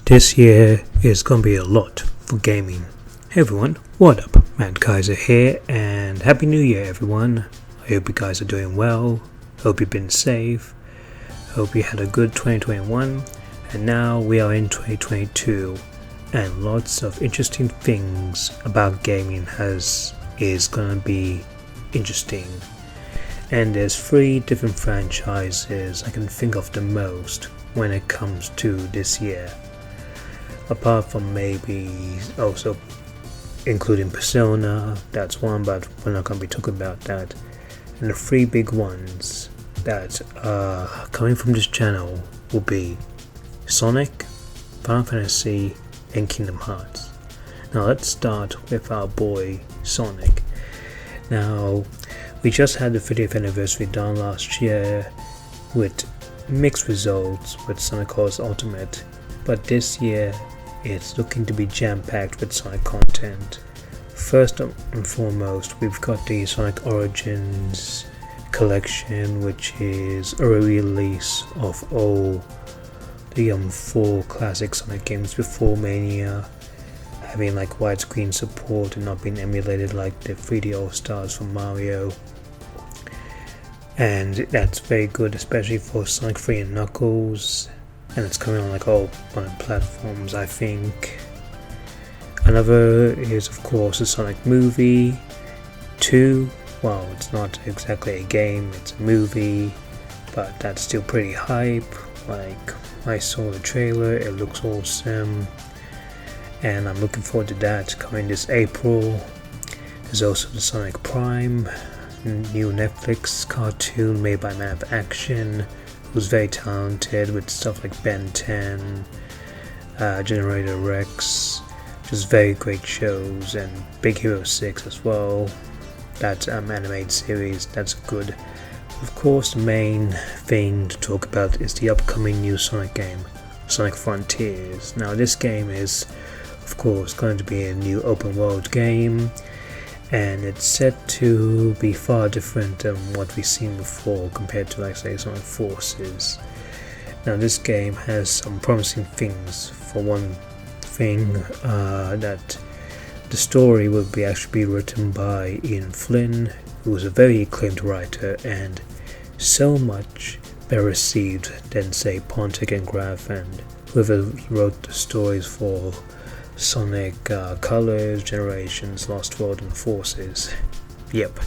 This year is gonna be a lot for gaming. Hey everyone, what up? Kaiser here, and Happy New Year everyone. I hope you guys are doing well. Hope you've been safe. Hope you had a good 2021. And now we are in 2022, and lots of interesting things about gaming is gonna be interesting. And there's 3 different franchises I can think of the most when it comes to this year. Apart from maybe also including Persona, that's one, but we're not going to be talking about that. And the 3 big ones that are coming from this channel will be Sonic, Final Fantasy, and Kingdom Hearts. Now let's start with our boy Sonic. Now, we just had the 50th anniversary done last year with mixed results with Sonic Colors Ultimate, but this year it's looking to be jam-packed with Sonic content. First and foremost, we've got the Sonic Origins collection, which is a re-release of all the 4 classic Sonic games before Mania, having like widescreen support and not being emulated like the 3D All-Stars from Mario. And that's very good, especially for Sonic 3 and Knuckles. And it's coming on like all platforms, I think. Another is of course the Sonic movie 2. Well, it's not exactly a game, it's a movie, but that's still pretty hype. Like, I saw the trailer, it looks awesome, and I'm looking forward to that coming this April. There's also the Sonic Prime, new Netflix cartoon made by Man of Action, who's very talented with stuff like Ben 10, Generator Rex, just very great shows, and Big Hero 6 as well. That animated series, that's good. Of course, the main thing to talk about is the upcoming new Sonic game, Sonic Frontiers. Now this game is, of course, going to be a new open world game, and it's set to be far different than what we've seen before compared to, like, say, Sonic Forces. Now this game has some promising things. For one thing, that the story will actually be written by Ian Flynn, who is a very acclaimed writer and so much better received than, say, Pontic and Graf and whoever wrote the stories for Sonic Colors, Generations, Lost World, and Forces. Yep.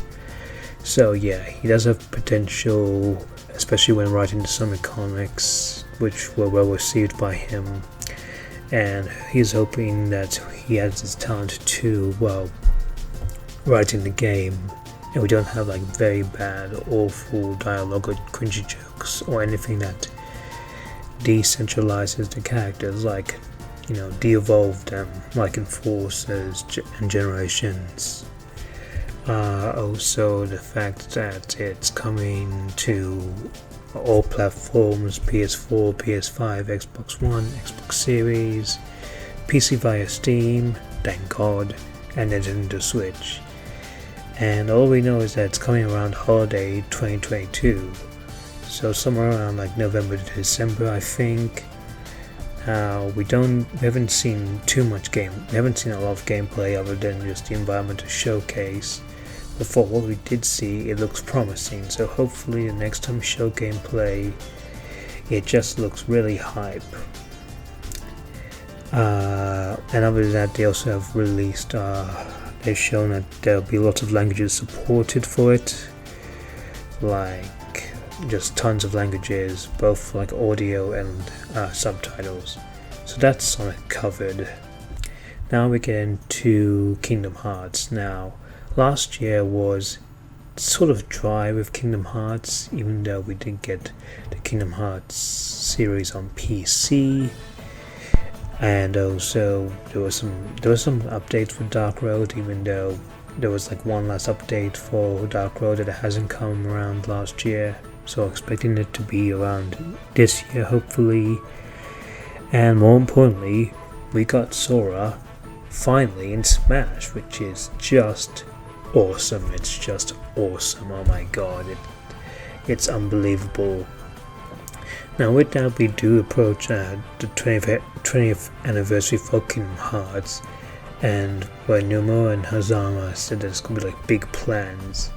So yeah, he does have potential, especially when writing the Sonic comics, which were well received by him. And he's hoping that he has his talent too, well, writing the game, and we don't have like very bad, awful dialogue or cringy jokes or anything that decentralizes the characters, like, you know, de-evolve them like in Forces and Generations. Also the fact that it's coming to all platforms, PS4, PS5, Xbox One, Xbox Series, PC via Steam, thank God, and Nintendo Switch. And all we know is that it's coming around holiday 2022, so somewhere around like November to December, I think. We haven't seen too much we haven't seen a lot of gameplay other than just the environmental showcase. But for what we did see, it looks promising, so hopefully the next time we show gameplay, it just looks really hype. And other than that, they also have released, they've shown that there'll be lots of languages supported for it, like just tons of languages, both like audio and subtitles. So that's Sonic covered. Now we get into Kingdom Hearts. Now, last year was sort of dry with Kingdom Hearts, even though we did get the Kingdom Hearts series on PC, and also there were some updates for Dark Road, even though there was like one last update for Dark Road that hasn't come around last year. So expecting it to be around this year, hopefully. And more importantly, we got Sora finally in Smash, which is just awesome. It's just awesome. Oh my god, it's unbelievable. Now with that, we do approach the 20th anniversary for Kingdom Hearts, and where Numo and Hazama said there's gonna be like big plans.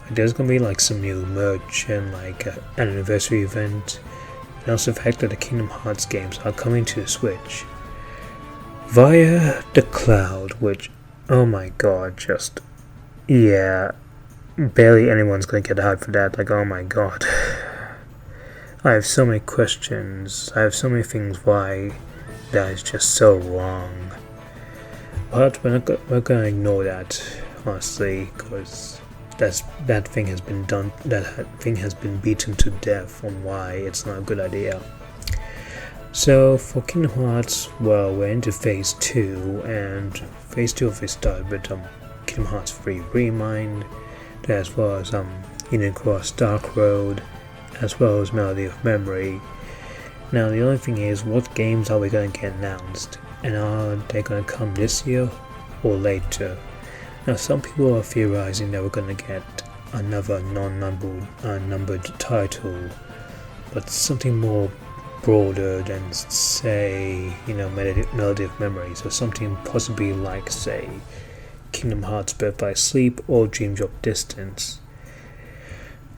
Like, there's gonna be like some new merch and like an anniversary event, and also the fact that the Kingdom Hearts games are coming to the Switch via the cloud, which, oh my god, just, yeah, barely anyone's gonna get hyped for that. Like, oh my god. I have so many questions. I have so many things why that is just so wrong. But we're gonna ignore that, honestly, because that thing has been done. That thing has been beaten to death on why it's not a good idea. So for Kingdom Hearts, well, we're into Phase 2, and Phase 2 of this started with Kingdom Hearts 3 Remind, as well as Union Cross Dark Road, as well as Melody of Memory. Now the only thing is, what games are we going to get announced, and are they going to come this year or later? Now some people are theorizing that we're going to get another non-numbered title, but something more broader than, say, Melody of Memory, so something possibly like, say, Kingdom Hearts Birth by Sleep or Dream Drop Distance.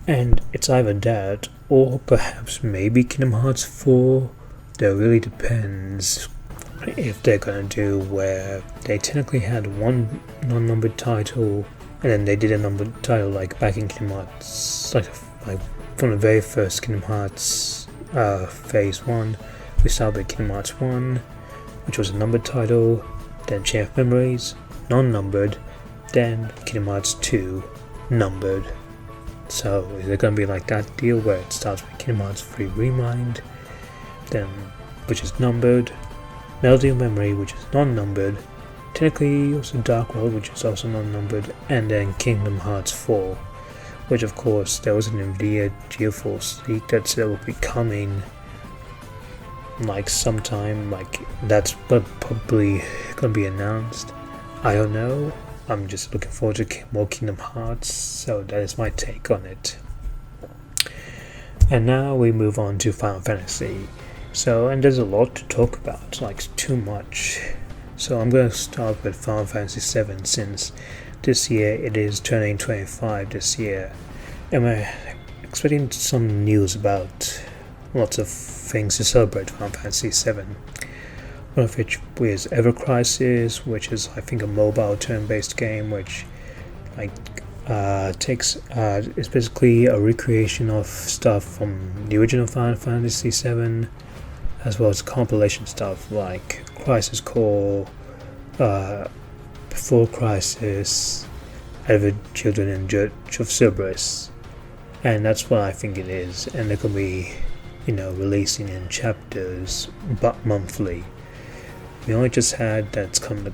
And it's either that, or perhaps maybe Kingdom Hearts 4. That really depends if they're gonna do where they technically had one non-numbered title, and then they did a numbered title like back in Kingdom Hearts, like from the very first Kingdom Hearts Phase 1. We started with Kingdom Hearts 1, which was a numbered title, then Chain of Memories, non-numbered, then Kingdom Hearts 2, numbered. So is it going to be like that deal where it starts with Kingdom Hearts 3 Remind, then which is numbered, Melody of Memory, which is non-numbered, technically also Dark Road, which is also non-numbered, and then Kingdom Hearts 4, which of course there was an NVIDIA GeForce leak that said it will be coming like sometime, like that's probably going to be announced. I don't know. I'm just looking forward to more Kingdom Hearts, so that is my take on it. And now we move on to Final Fantasy. And there's a lot to talk about, like too much. So I'm going to start with Final Fantasy VII, since this year it is turning 25 this year. And we're expecting some news about lots of things to celebrate Final Fantasy VII. One of which is Ever Crisis, which is, I think, a mobile turn-based game, which is basically a recreation of stuff from the original Final Fantasy VII, as well as compilation stuff like Crisis Core, Before Crisis, Ever Children and Church of Cerberus, and that's what I think it is. And it can be, releasing in chapters, but monthly. We only just had that's come to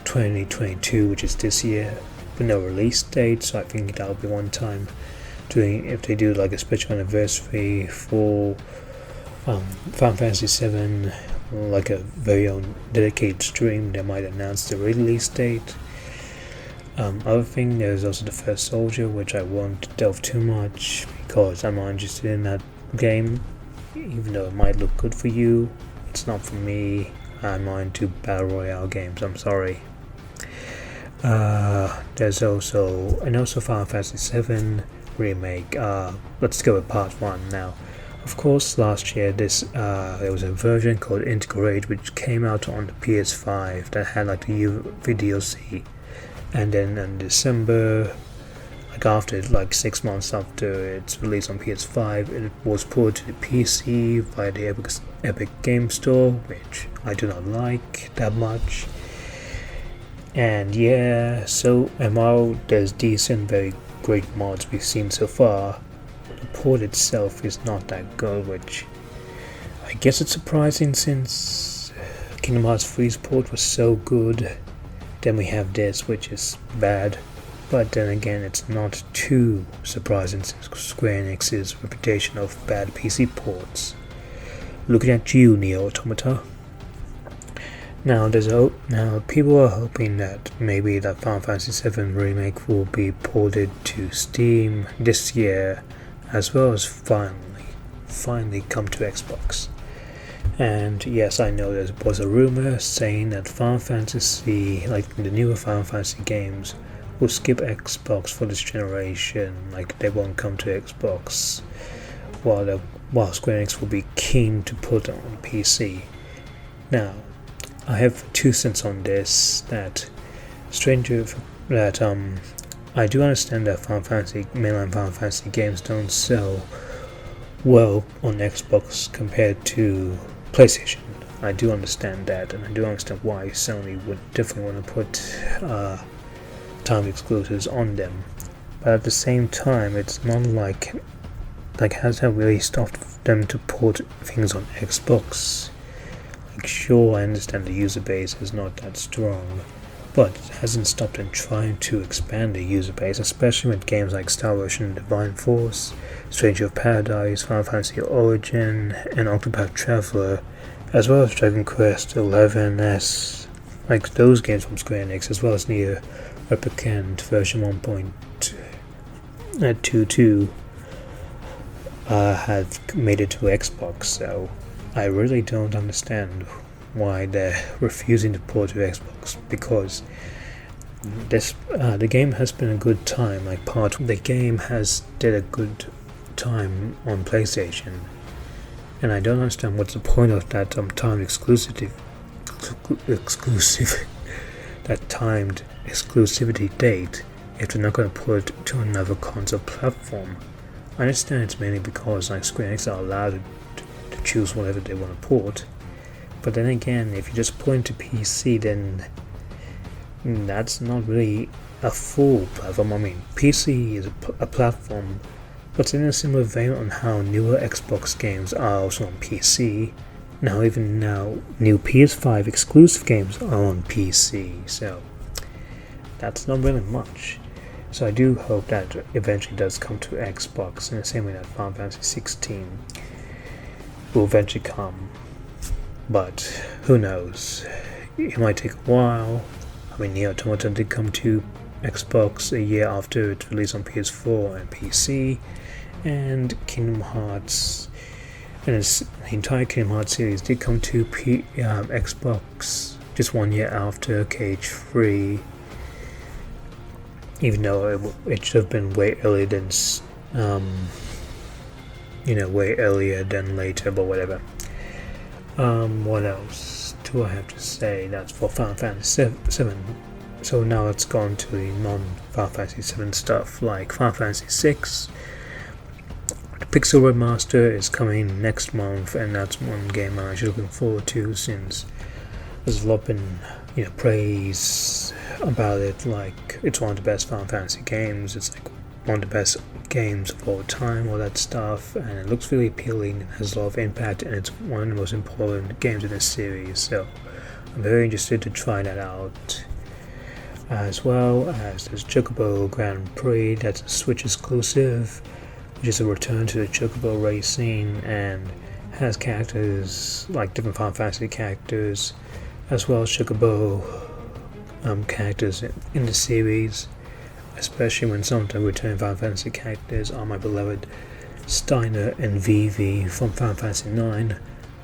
2022, which is this year, with no release date, so I think that'll be one time if they do like a special anniversary for Final Fantasy VII, like a very own dedicated stream, they might announce the release date. Other thing, there's also the First Soldier, which I won't delve too much because I'm not interested in that game, even though it might look good for you. It's not for me. I'm not into Battle Royale games, I'm sorry. There's also Final Fantasy VII Remake. Let's go with part 1 now. Of course, last year there was a version called Integrate, which came out on the PS5 that had like the VDLC. And then in December, after 6 months after its release on PS5, it was ported to the PC via the Epic Game Store, which I do not like that much. And yeah, so while there's decent, very great mods we've seen so far, the port itself is not that good, which I guess it's surprising since Kingdom Hearts 3's port was so good. Then we have this, which is bad. But then again, it's not too surprising since Square Enix's reputation of bad PC ports. Looking at you, Neo Automata. Now people are hoping that maybe that Final Fantasy VII Remake will be ported to Steam this year, as well as finally finally come to Xbox. And yes, I know there was a rumor saying that Final Fantasy, like the newer Final Fantasy games, will skip Xbox for this generation, like they won't come to Xbox, while Square Enix will be keen to put it on PC. Now, I have 2 cents on this, that I do understand that mainline Final Fantasy games don't sell well on Xbox compared to PlayStation. I do understand that, and I do understand why Sony would definitely want to put time exclusives on them. But at the same time, it's not like has that really stopped them to put things on Xbox? Like, sure, I understand the user base is not that strong, but it hasn't stopped them trying to expand the user base, especially with games like Star Ocean Divine Force, Stranger of Paradise, Final Fantasy Origin, and Octopath Traveler, as well as Dragon Quest XI-S, like those games from Square Enix, as well as Nier Replicant version 1.22 have made it to Xbox, so I really don't understand why they're refusing to port to Xbox, because the game has been a good time. Like, the game has did a good time on PlayStation, and I don't understand what's the point of that timed exclusive that timed exclusivity date if they're not going to put it to another console platform. I understand it's mainly because Square Enix are allowed to choose whatever they want to port, but then again, if you just point to PC, then that's not really a full platform. I mean, PC is a platform, but in a similar vein on how newer Xbox games are also on PC. Even now, new PS5 exclusive games are on PC, so that's not really much. So I do hope that eventually does come to Xbox, in the same way that Final Fantasy 16 will eventually come. But who knows? It might take a while. I mean, Nier Automata did come to Xbox a year after its release on PS4 and PC, and Kingdom Hearts, and the entire Kingdom Hearts series did come to Xbox just 1 year after KH3, even though it should have been way earlier than way earlier than later, but whatever. What else do I have to say? That's for Final Fantasy VII. So now let's go on to the non-Final Fantasy VII stuff, like Final Fantasy VI. The Pixel Remaster is coming next month, and that's one game I'm actually looking forward to, since there's a lot been praise about it. Like, it's one of the best Final Fantasy games. It's like one of the best games of all time, all that stuff, and it looks really appealing and has a lot of impact, and it's one of the most important games in this series, so I'm very interested to try that out. As well as there's Chocobo Grand Prix, that's a Switch exclusive, which is a return to the Chocobo racing, and has characters like different Final Fantasy characters, as well as Chocobo characters in the series, especially when some of the returning Final Fantasy characters are my beloved Steiner and Vivi from Final Fantasy IX,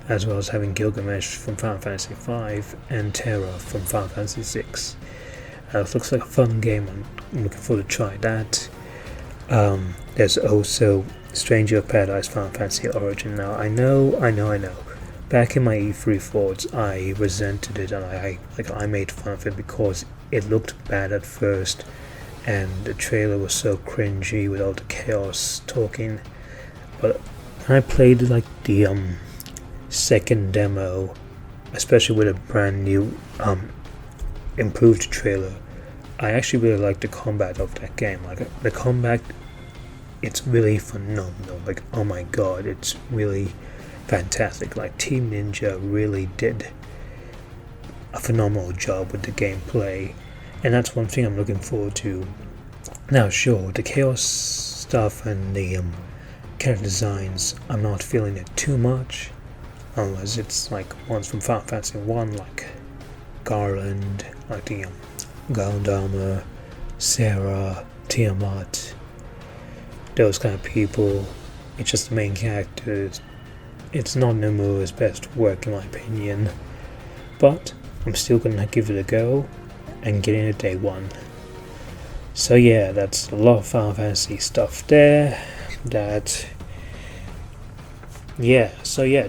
as well as having Gilgamesh from Final Fantasy V and Terra from Final Fantasy VI. It looks like a fun game. I'm looking forward to try that. There's also Stranger of Paradise Final Fantasy Origin. Now, I know. Back in my E3 thoughts, I resented it, and I made fun of it because it looked bad at first, and the trailer was so cringy with all the chaos talking. But when I played the second demo, especially with a brand new improved trailer, I actually really liked the combat of that game. Like, the combat, it's really phenomenal. Like, oh my god, it's really fantastic. Like, Team Ninja really did a phenomenal job with the gameplay, and that's one thing I'm looking forward to. Now, sure, the chaos stuff and the character designs, I'm not feeling it too much, unless it's like ones from Final Fantasy 1, like Garland, like the Galdama, Sarah, Tiamat, those kind of people. It's just the main character. It's not Nomura's best work in my opinion, but I'm still gonna give it a go and get in a day one. So yeah, that's a lot of Final Fantasy stuff there.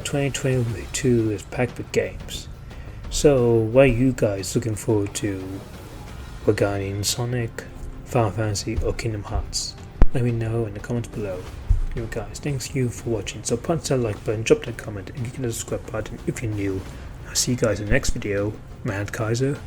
2022 is packed with games. So what are you guys looking forward to regarding Sonic, Final Fantasy or Kingdom Hearts? Let me know in the comments below. Anyway guys, thanks you for watching. So punch that like button, drop that comment, and click the subscribe button if you're new. I'll see you guys in the next video. Kaiser.